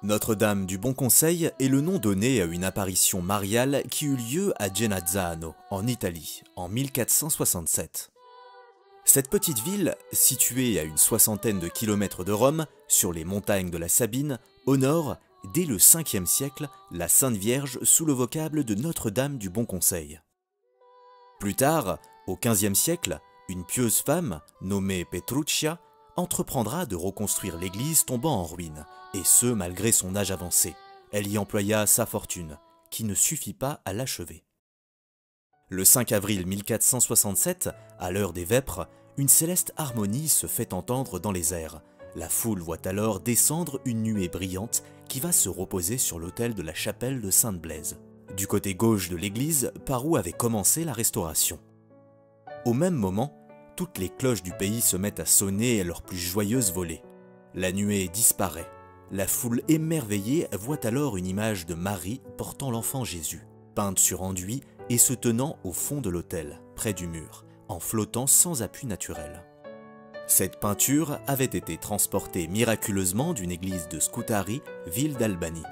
Notre-Dame du Bon Conseil est le nom donné à une apparition mariale qui eut lieu à Genazzano, en Italie, en 1467. Cette petite ville, située à une soixantaine de kilomètres de Rome, sur les montagnes de la Sabine, honore, dès le 5e siècle, la Sainte Vierge sous le vocable de Notre-Dame du Bon Conseil. Plus tard, au 15e siècle, une pieuse femme, nommée Petruccia, entreprendra de reconstruire l'église tombant en ruine, et ce malgré son âge avancé. Elle y employa sa fortune, qui ne suffit pas à l'achever. Le 5 avril 1467, à l'heure des vêpres, une céleste harmonie se fait entendre dans les airs. La foule voit alors descendre une nuée brillante qui va se reposer sur l'autel de la chapelle de Sainte-Blaise, du côté gauche de l'église par où avait commencé la restauration. Au même moment, toutes les cloches du pays se mettent à sonner à leur plus joyeuse volée. La nuée disparaît. La foule émerveillée voit alors une image de Marie portant l'enfant Jésus, peinte sur enduit et se tenant au fond de l'autel, près du mur, en flottant sans appui naturel. Cette peinture avait été transportée miraculeusement d'une église de Scutari, ville d'Albanie.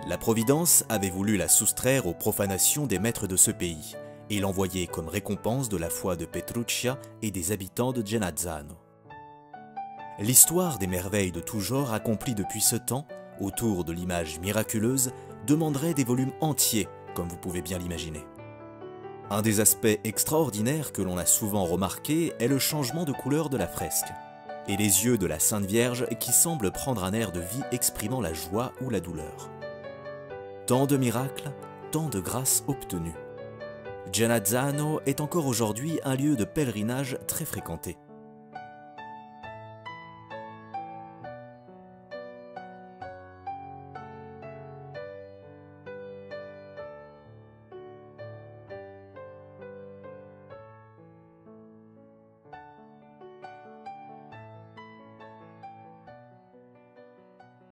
La Providence avait voulu la soustraire aux profanations des maîtres de ce pays, et l'envoyer comme récompense de la foi de Petruccia et des habitants de Genazzano. L'histoire des merveilles de tout genre accomplies depuis ce temps, autour de l'image miraculeuse, demanderait des volumes entiers, comme vous pouvez bien l'imaginer. Un des aspects extraordinaires que l'on a souvent remarqué est le changement de couleur de la fresque, et les yeux de la Sainte Vierge qui semblent prendre un air de vie exprimant la joie ou la douleur. Tant de miracles, tant de grâces obtenues. Genazzano est encore aujourd'hui un lieu de pèlerinage très fréquenté.